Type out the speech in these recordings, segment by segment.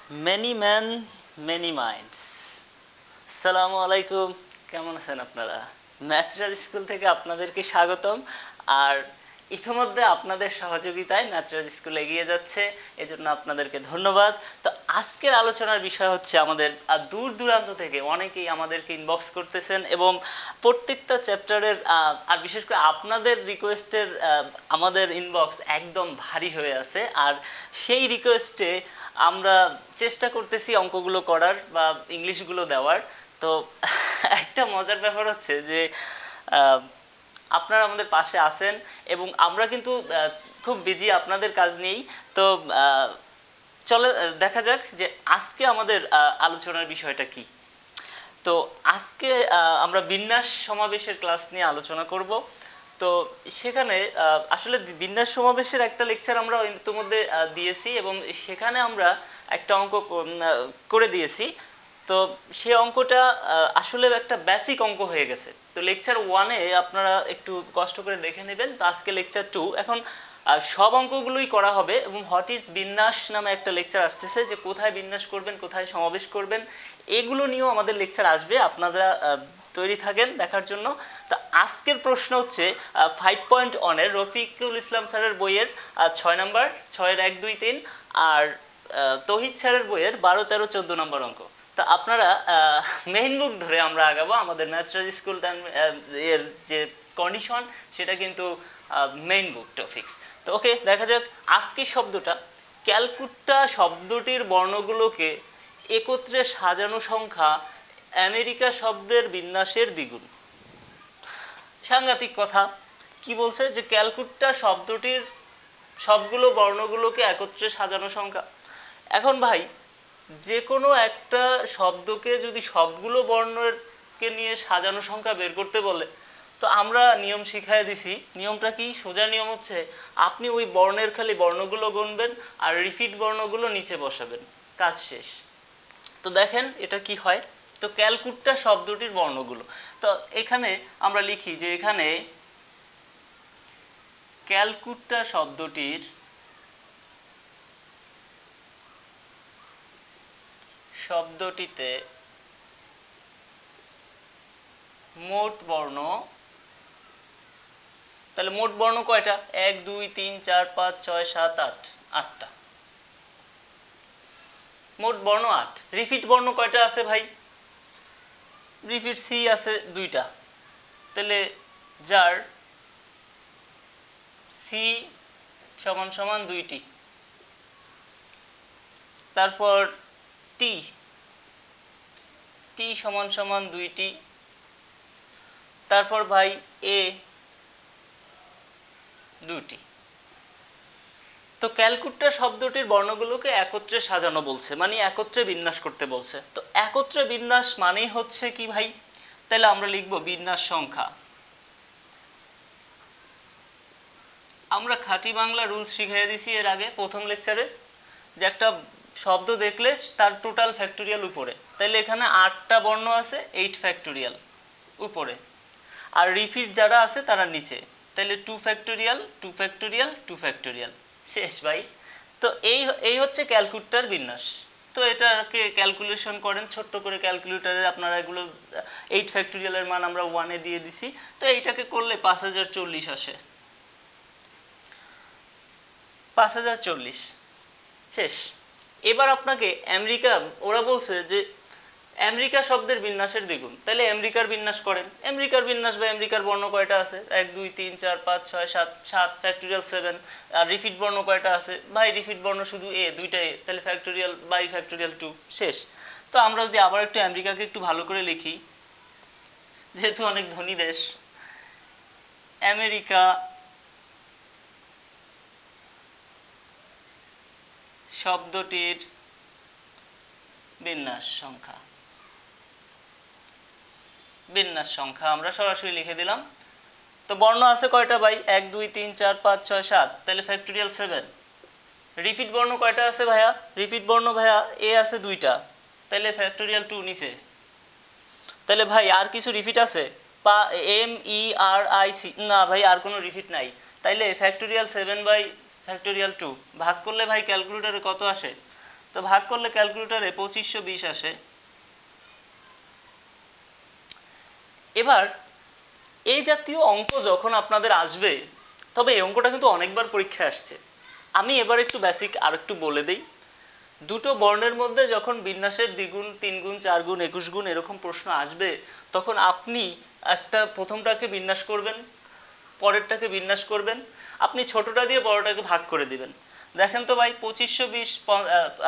Many man many minds. আসসালামু আলাইকুম, কেমন আছেন আপনারা? ম্যাথরাজ স্কুল থেকে আপনাদেরকে স্বাগতম। আর ইতিমধ্যে আপনাদের সহযোগিতায় ম্যাথরাজ স্কুল এগিয়ে যাচ্ছে, এজন্য আপনাদেরকে ধন্যবাদ। তো আজকের আলোচনার বিষয় হচ্ছে আমাদের দূর দূরান্ত থেকে অনেকেই আমাদেরকে ইনবক্স করতেছেন এবং প্রত্যেকটা চ্যাপ্টারের আর বিশেষ করে আপনাদের রিকোয়েস্টের আমাদের ইনবক্স একদম ভারী হয়ে আছে। আর সেই রিকোয়েস্টে আমরা চেষ্টা করতেছি অঙ্কগুলো করার বা ইংলিশগুলো দেওয়ার। তো একটা মজার ব্যাপার হচ্ছে যে আপনারা আমাদের পাশে আছেন এবং আমরা কিন্তু খুব বিজি আপনাদের কাজ নিয়েই। তো চলে দেখা যাক যে আজকে আমাদের আলোচনার বিষয়টা কি। তো আজকে আমরা বিন্যাস সমাবেশের ক্লাস নিয়ে আলোচনা করব। তো সেখানে আসলে বিন্যাস সমাবেশের একটা লেকচার আমরা ইতিমধ্যে দিয়েছি এবং সেখানে আমরা একটা অঙ্ক করে দিয়েছি। তো সে অঙ্কটা আসলে একটা বেসিক অঙ্ক হয়ে গেছে। তো লেকচার 1-এ আপনারা একটু কষ্ট করে দেখে নেবেন। তো আজকে লেকচার 2, এখন সব অঙ্কগুলোই করা হবে এবং হোয়াট ইজ বিন্যাস নামে একটা লেকচার আসতেছে, যে কোথায় বিন্যাস করবেন, কোথায় সমাবেশ করবেন, এগুলো নিয়েও আমাদের লেকচার আসবে। আপনারা তৈরি থাকেন দেখার জন্য। তো আজকের প্রশ্ন হচ্ছে 5.1-এর রফিকুল ইসলাম স্যারের বইয়ের 6 নম্বর, 6-এর 1, 2, 3 আর তৌহিদ স্যারের বইয়ের 12, 13, 14 নম্বর অঙ্ক। তো আপনারা মেইন বুক ধরে আমরা আগাবো। আমাদের ম্যাথরাজ স্কুল এর যে কন্ডিশন সেটা কিন্তু মেইন বুক টপিক্স। তো ওকে, দেখা যাক আজকের শব্দটা। ক্যালকুটা শব্দটির বর্ণগুলোকে একত্রে সাজানো সংখ্যা আমেরিকা শব্দের বিন্যাসের দ্বিগুণ। সাংঘাতিক কথা। কি বলছে যে ক্যালকুটা শব্দটির সবগুলো বর্ণগুলোকে একত্রে সাজানো সংখ্যা। এখন ভাই, যে কোনো একটা শব্দকে যদি সবগুলো বর্ণকে নিয়ে সাজানো সংখ্যা বের করতে বলে, তো আমরা নিয়ম শিখাই দিছি। নিয়মটা কি? সোজা নিয়ম হচ্ছে আপনি ওই বর্ণের খালি বর্ণগুলো গুনবেন আর রিপিট বর্ণগুলো নিচে বসাবেন, কাজ শেষ। তো দেখেন এটা কি হয়। তো ক্যালকুটা শব্দটির বর্ণগুলো, তো এখানে আমরা লিখি যে এখানে ক্যালকুটা শব্দটিতে মোট বর্ণ, তাহলে মোট বর্ণ কয়টা? 1, 2, 3, 4, 5, 6, 7, 8, 8টা। মোট বর্ণ 8। রিপিট বর্ণ কয়টা আছে ভাই? রিপিট সি আছে 2টা। তাহলে যার সি সমান সমান 2টি। তারপর টি, টি সমান সমান 2টি। তারপর ভাই এ 2টি। তো ক্যালকুটা শব্দটির বর্ণগুলোকে একত্রে সাজানো বলছে, মানে একত্রে বিন্যাস করতে বলছে। তো একত্রে বিন্যাস মানেই হচ্ছে কি ভাই? তাহলে আমরা লিখব বিন্যাস সংখ্যা। আমরা খাঁটি বাংলা রুলস শিখিয়ে দিছি এর আগে প্রথম লেকচারে, যে একটা শব্দ দেখলে তার টোটাল ফ্যাক্টোরিয়াল উপরে। তাহলে এখানে 8টা বর্ণ আছে, 8 ফ্যাক্টোরিয়াল উপরে, আর রিপিট যারা আছে তারা নিচে। তাহলে 2 ফ্যাক্টোরিয়াল, 2 ফ্যাক্টোরিয়াল, 2 ফ্যাক্টোরিয়াল, শেষ ভাই। তো এই হচ্ছে ক্যালকুটার বিন্যাস। তো এটাকে ক্যালকুলেশন করেন ছোট্ট করে ক্যালকুলেটারে, আপনারা এগুলো 8 ফ্যাক্টোরিয়ালের মান আমরা 1-এ দিয়ে দিছি। তো এইটাকে করলে 5040 আসে। 5040 শেষ। এবার আপনাকে আমেরিকা, ওরা বলছে যে আমেরিকা শব্দের বিন্যাসের দ্বিগুণ। তাহলে আমেরিকার বিন্যাস করেন। আমেরিকার বিন্যাস বা আমেরিকার বর্ণ কয়টা আছে? 1, 2, 3, 4, 5, 6, 7, 7 ফ্যাক্টোরিয়াল 7। আর রিপিট বর্ণ কয়টা আছে ভাই? রিপিট বর্ণ শুধু এ, 2টা এ। তাহলে ফ্যাক্টোরিয়াল বাই ফ্যাক্টোরিয়াল 2, শেষ। তো আমরা যদি আবার একটু আমেরিকাকে একটু ভালো করে লিখি, যেহেতু অনেক ধনী দেশ, আমেরিকা শব্দটির বিন্যাস সংখ্যা। বিন্যাস সংখ্যা আমরা সরাসরি লিখে দিলাম। তো বর্ণ আছে কয়টা ভাই? 1, 2, 3, 4, 5, 6, 7, তাহলে ফ্যাক্টোরিয়াল 7। রিপিট বর্ণ কয়টা আছে ভাইয়া? রিপিট বর্ণ ভাইয়া এ আছে 2টা, তাহলে ফ্যাক্টোরিয়াল 2 নিচে। তাহলে ভাই আর কিছু রিপিট আছে? MERIC, না ভাই আর কোনো রিপিট নাই। তাইলে ফ্যাক্টোরিয়াল 7 বাই ফ্যাক্টোরিয়াল 2 ভাগ করলে ভাই ক্যালকুলেটরে কত আসে? তো ভাগ করলে ক্যালকুলেটরে 2520 আসে। এবার এই জাতীয় অঙ্ক যখন আপনাদের আসবে, তবে এই অঙ্কটা কিন্তু অনেকবার পরীক্ষায় আসছে, আমি এবার একটু বেসিক আর একটু বলে দিই। দুটো বর্ণের মধ্যে যখন বিন্যাসের দ্বিগুণ, 3 গুণ, 4 গুণ, 21 গুণ এরকম প্রশ্ন আসবে, তখন আপনি একটা প্রথমটাকে বিন্যাস করবেন, পরেরটাকে বিন্যাস করবেন, আপনি ছোটটা দিয়ে বড়টাকে ভাগ করে দিবেন। দেখেন তো ভাই, 2520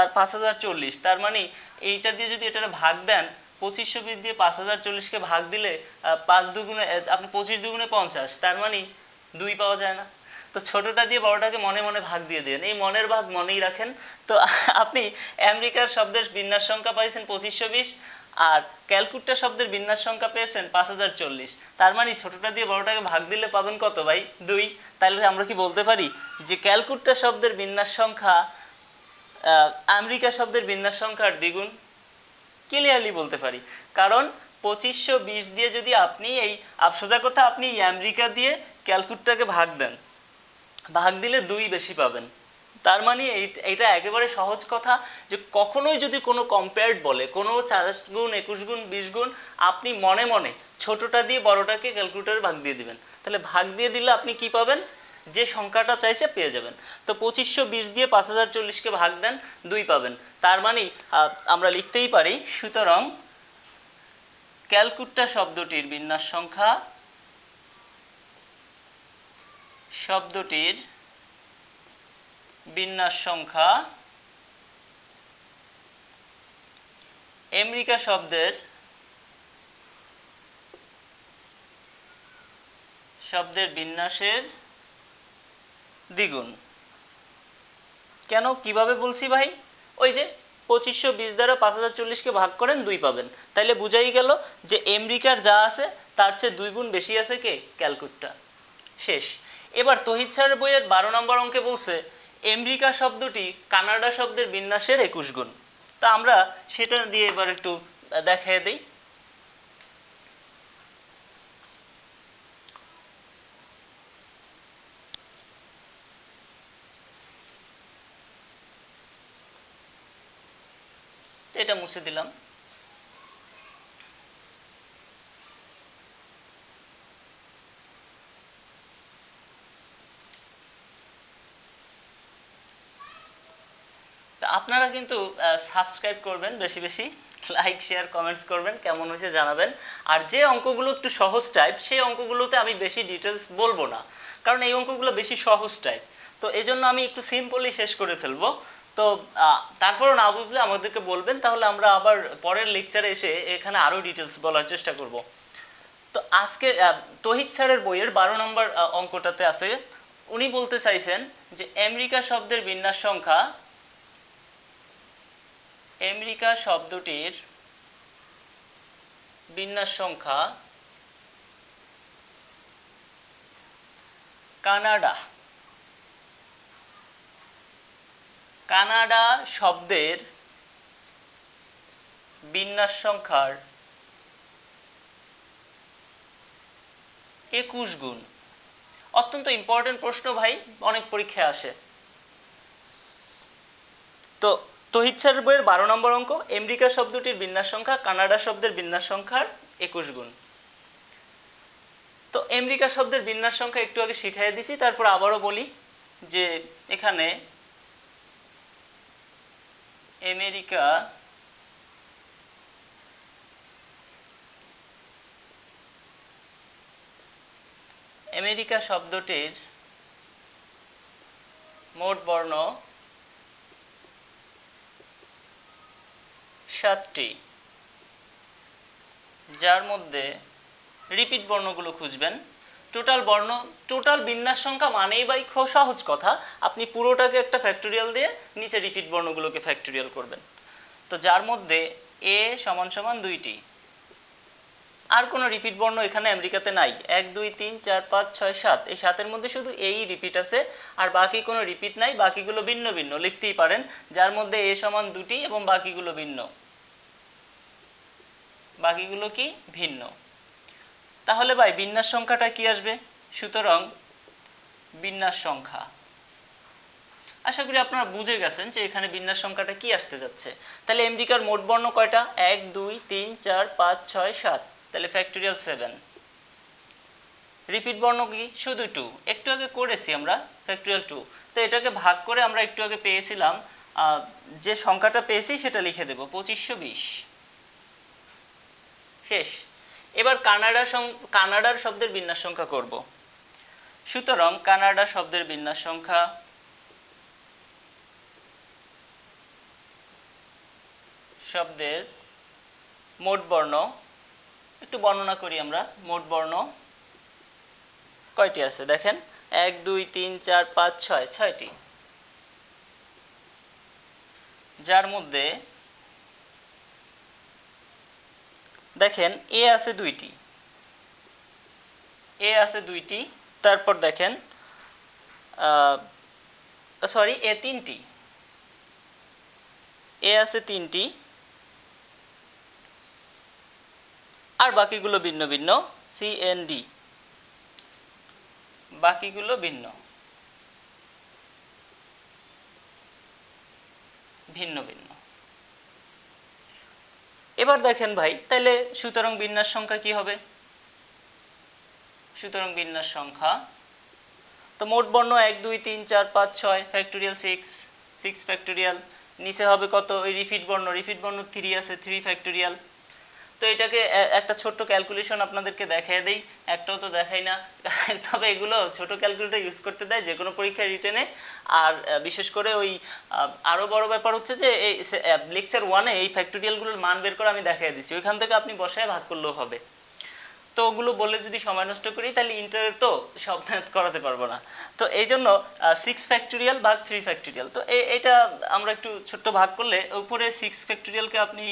আর 5040, তার মানে এইটা দিয়ে যদি এটা ভাগ দেন, 2520 দিয়ে 5040কে ভাগ দিলে 5 দুগুণে আপনি 25 দুগুণে 50, তার মানে 2 পাওয়া যায় না। তো ছোটটা দিয়ে বড়টাকে মনে মনে ভাগ দিয়ে দেন, এই মনের ভাগ মনেই রাখেন। তো আপনি আমেরিকার শব্দের বিন্যাস সংখ্যা পাইছেন 2520, আর ক্যালকুট্টা শব্দের বিন্যাস সংখ্যা পেয়েছেন 5040, তার মানে ছোটটা দিয়ে বড়টাকে ভাগ দিলে পাবেন কত ভাই? 2। তাহলে আমরা কি বলতে পারি যে ক্যালকুট্টা শব্দের বিন্যাস সংখ্যা আমেরিকা শব্দের বিন্যাস সংখ্যার দ্বিগুণ? ক্লিয়ারলি বলতে পারি, কারণ 2520 দিয়ে যদি আপনি এই সোজা কথা আপনি আমেরিকা দিয়ে ক্যালকুট্টাকে ভাগ দেন, ভাগ দিলে 2 বেশি পাবেন। তার মানে এইটা একেবারে সহজ কথা যে কখনোই যদি কোনো কম্পেয়ার্ড বলে, কোনো 40 গুণ, 21 গুণ, 20 গুণ, আপনি মনে মনে ছোটটা দিয়ে বড়টাকে ক্যালকুলেটরে ভাগ দিয়ে দিবেন। তাহলে ভাগ দিয়ে দিলে আপনি কি পাবেন? যে সংখ্যাটা চাইছে পেয়ে যাবেন। তো 2520 দিয়ে 5040কে ভাগ দেন, 2 পাবেন। তার মানে আমরা লিখতেই পারি, সুতরাং ক্যালকুট্টা শব্দটির বিন্যাস সংখ্যা, শব্দটির বিন্যাস সংখ্যা আমেরিকা শব্দের বিন্যাসের দ্বিগুণ। কেন, কিভাবে বলছি ভাই? ওই যে 2520 দ্বারা 5040কে ভাগ করেন, 2 পাবেন। তাইলে বুঝাই গেল যে আমেরিকার যা আছে তার চেয়ে 2 গুণ বেশি আছে কে? ক্যালকুট্টা। শেষ। এবার তহিদ স্যারের বইয়ের 12 নম্বর অঙ্কে বলছে আমেরিকা শব্দটি কানাডা শব্দের বিন্যাসের 21 গুণ। তা আমরা সেটা দিয়ে এবার একটু দেখিয়ে দিই। এটা মুছে দিলাম। আপনারা কিন্তু সাবস্ক্রাইব করবেন, বেশি বেশি লাইক শেয়ার কমেন্টস করবেন, কেমন হয়েছে জানাবেন। আর যে অঙ্কগুলো একটু সহজ টাইপ, সেই অঙ্কগুলোতে আমি বেশি ডিটেলস বলবো না, কারণ এই অঙ্কগুলো বেশি সহজ টাইপ। তো এই জন্য আমি একটু সিম্পলি শেষ করে ফেলবো। তো তারপরও না বুঝলে আমাদেরকে বলবেন, তাহলে আমরা আবার পরের লেকচারে এসে এখানে আরও ডিটেলস বলার চেষ্টা করব। তো আজকে তহিদ স্যারের বইয়ের 12 নম্বর অঙ্কটাতে আছে, উনি বলতে চাইছেন যে আমেরিকা শব্দের বিন্যাস সংখ্যা, আমেরিকা শব্দটির বিন্যাস সংখ্যা কানাডা শব্দের বিন্যাস সংখ্যার 21 গুণ। অত্যন্ত ইম্পর্টেন্ট প্রশ্ন ভাই, অনেক পরীক্ষায় আসে। তো তহিদ স্যারের বইয়ের 12 নম্বর অঙ্ক, আমেরিকা শব্দটির বিন্যাস সংখ্যা কানাডা শব্দের বিন্যাস সংখ্যার 21 গুণ। তো আমেরিকা শব্দের বিন্যাস সংখ্যা একটু আগে শিখিয়ে দিছি, তারপর আবারও বলি যে এখানে আমেরিকা শব্দটির মোট বর্ণ 7টি, যার মধ্যে রিপিট বর্ণগুলো খুঁজবেন। টোটাল বিন্যাস সংখ্যা মানেই বাই সহজ কথা, আপনি পুরোটাকে একটা ফ্যাক্টোরিয়াল দিয়ে নিচে রিপিট বর্ণগুলোকে ফ্যাক্টোরিয়াল করবেন। তো যার মধ্যে এ সমান সমান 2টি, আর কোনো রিপিট বর্ণ এখানে আমেরিকাতে নাই। 1 2 3 4 5 6 7, এই 7-এর মধ্যে শুধু এই রিপিট আছে, আর বাকি কোনো রিপিট নাই, বাকিগুলো ভিন্ন ভিন্ন লিখতেই পারেন, যার মধ্যে এ সমান 2টি এবং বাকিগুলো ভিন্ন, বাকিগুলো কি ভিন্ন। তাহলে ভাই বিন্যাস সংখ্যাটা কি আসবে? সুতরাং বিন্যাস সংখ্যা, আশা করি আপনারা বুঝে গেছেন যে এখানে বিন্যাস সংখ্যাটা কি আসতে যাচ্ছে। তাহলে এমডিকার মোট বর্ণ কয়টা? 1 2 3 4 5 6 7, তাহলে ফ্যাক্টোরিয়াল 7। রিপিট বর্ণ কি? শুধু 2, একটু আগে করেছি আমরা ফ্যাক্টোরিয়াল 2। তো এটাকে ভাগ করে আমরা একটু আগে পেয়েছিলাম, যে সংখ্যাটা পেয়েছি সেটা লিখে দেব 2520। শেষ। এবার কানাডার শব্দের বিন্যাস সংখ্যা করব। সুতরাং কানাডা শব্দের বিন্যাস সংখ্যা শব্দের মোট বর্ণ, একটু বর্ণনা করি আমরা। মোট বর্ণ কয়টি আছে দেখেন, 1 2 3 4 5 6, 6টি, যার মধ্যে দেখেন এ আছে 2টি, এ আছে 2টি, তারপর দেখেন সরি এ 3টি, এ আছে 3টি, আর বাকিগুলো ভিন্ন ভিন্ন, সি এন ডি, বাকিগুলো ভিন্ন ভিন্ন ভিন্ন। এবার দেখেন ভাই, তাহলে সুতরাং বিন্যাস সংখ্যা কি হবে? সুতরাং বিন্যাস সংখ্যা তো মোট বর্ণ 1 2 3 4 5 6, ফ্যাক্টোরিয়াল 6, 6 ফ্যাক্টোরিয়াল, নিচে হবে কত? ওই রিপিট বর্ণ 3 আছে, 3 ফ্যাক্টোরিয়াল। তো এটাকে একটা ছোট্ট ক্যালকুলেশন আপনাদেরকে দেখিয়ে দেই, একটাও তো দেখাই না, তবে এগুলো ছোট ক্যালকুলেটর ইউজ করতে দেয় যে কোনো পরীক্ষায় রিটেনে। আর বিশেষ করে ওই আরও বড় ব্যাপার হচ্ছে যে এই লেকচার 1-এ এই ফ্যাক্টোরিয়ালগুলোর মান বের করে আমি দেখিয়ে দিচ্ছি, ওইখান থেকে আপনি বসায় ভাগ করলেও হবে। তো ওগুলো বলে যদি সময় নষ্ট করি তাহলে ইন্টারে তো সব করাতে পারবো না। তো এই জন্য 6 ফ্যাক্টোরিয়াল ভাগ 3 ফ্যাক্টোরিয়াল, তো এটা আমরা একটু ছোট্ট ভাগ করলে উপরে 6 ফ্যাক্টোরিয়ালকে আপনি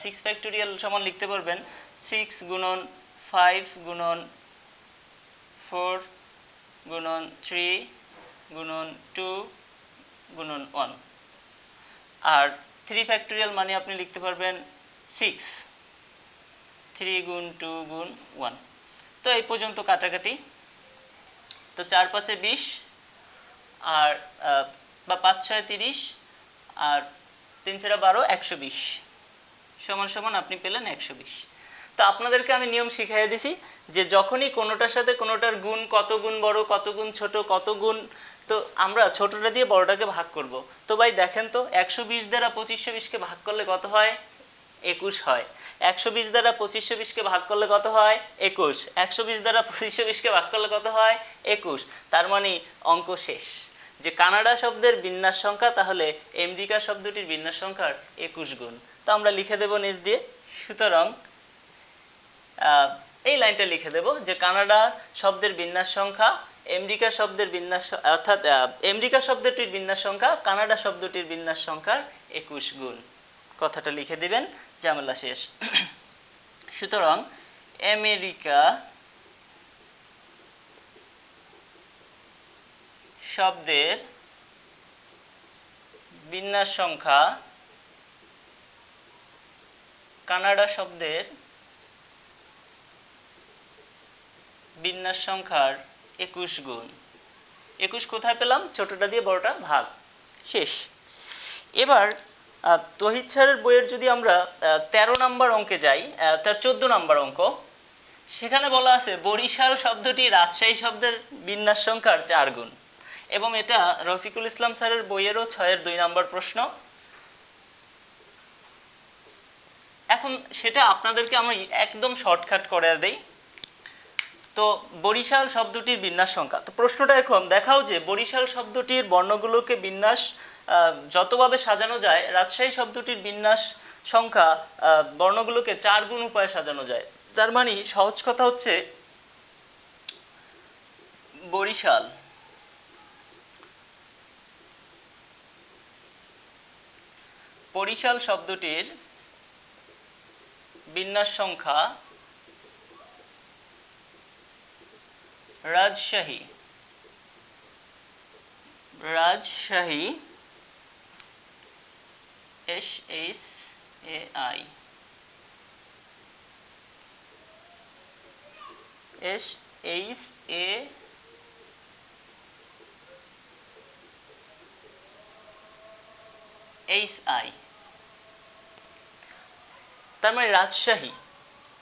6 ফ্যাক্টোরিয়াল সমান লিখতে পারবেন 6 গুণন 5 গুণন 4 গুণন 3 গুণন 2 গুণন 1। আর 3 ফ্যাক্টোরিয়াল মানে আপনি লিখতে পারবেন 6, 3 গুণ 2 গুণ 1। তো এই পর্যন্ত কাটাকাটি। তো 4 5 20, আর বা 5 6 30, আর 3 4 12, 120 সমান সমান আপনি পেলেন 120। তো আপনাদেরকে আমি নিয়ম শিখিয়ে দিছি যে যখনই কোনোটার সাথে কোনোটার গুণ, কত গুণ বড়, কত গুণ ছোট, কত গুণ, তো আমরা ছোটটা দিয়ে বড়টাকে ভাগ করব। তো ভাই দেখেন তো 120 দ্বারা 2520কে ভাগ করলে কত হয়? 21 হয়। 120 দ্বারা 2520কে ভাগ করলে কত হয়? 21। 120 দ্বারা 2520কে ভাগ করলে কত হয়? 21। তার মানে অঙ্ক শেষ, যে কানাডা শব্দের বিন্যাস সংখ্যা তাহলে আমেরিকা শব্দটির বিন্যাস সংখ্যার 21 গুণ। তো আমরা লিখে দেব নিচ দিয়ে। সুতরাং এই লাইনটা লিখে দেব যে কানাডা শব্দের বিন্যাস সংখ্যা আমেরিকা শব্দের বিন্যাস, অর্থাৎ আমেরিকা শব্দটির বিন্যাস সংখ্যা কানাডা শব্দটির বিন্যাস সংখ্যার 21 গুণ। কথাটা লিখে দিবেন, ঝামেলা শেষ। সুতরাং আমেরিকা শব্দের বিন্যাস সংখ্যা কানাডা শব্দের বিন্যাস সংখ্যার 21 গুণ। 21 কোথায় পেলাম? ছোটটা দিয়ে বড়টা ভাগ। শেষ। এবার তহিদ স্যারের বইয়ের যদি আমরা 13 নম্বর অঙ্কে যাই, তার 14 নম্বর অঙ্ক, সেখানে বলা আছে বরিশাল শব্দটি রাজশাহী শব্দের বিন্যাস সংখ্যার 4 গুণ। এবং এটা রফিকুল ইসলাম স্যারের বইয়েরও 6-এর 2 নম্বর প্রশ্ন। এখন সেটা আপনাদেরকে আমি একদম শর্টকাট করে দেই। তো বরিশাল শব্দটির বিন্যাস সংখ্যা, তো প্রশ্নটা এখন দেখাও যে বরিশাল শব্দটির বর্ণগুলোকে বিন্যাস যতভাবে সাজানো যায় রাজশাহী শব্দটির বিন্যাস সংখ্যা বর্ণগুলোকে 4 গুণ উপায়ে সাজানো যায়। তার মানে সহজ কথা হচ্ছে বরিশাল শব্দটির বিন্যাস সংখ্যা রাজশাহী SHAI HI। তার মানে রাজশাহী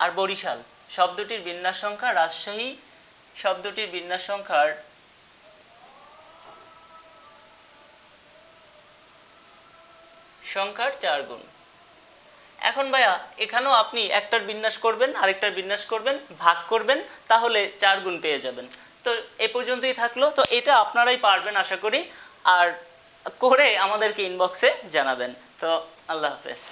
আর বরিশাল শব্দটির বিন্যাস সংখ্যা, রাজশাহী শব্দটির বিন্যাস সংখ্যার সংখ্যার 4 গুণ। এখন ভাইয়া এখানেও আপনি একটার বিন্যাস করবেন, আরেকটার বিন্যাস করবেন, ভাগ করবেন, তাহলে 4 গুণ পেয়ে যাবেন। তো এ পর্যন্তই থাকলো। তো এটা আপনারাই পারবেন আশা করি, আর করে আমাদেরকে ইনবক্সে জানাবেন। তো আল্লাহ হাফেজ।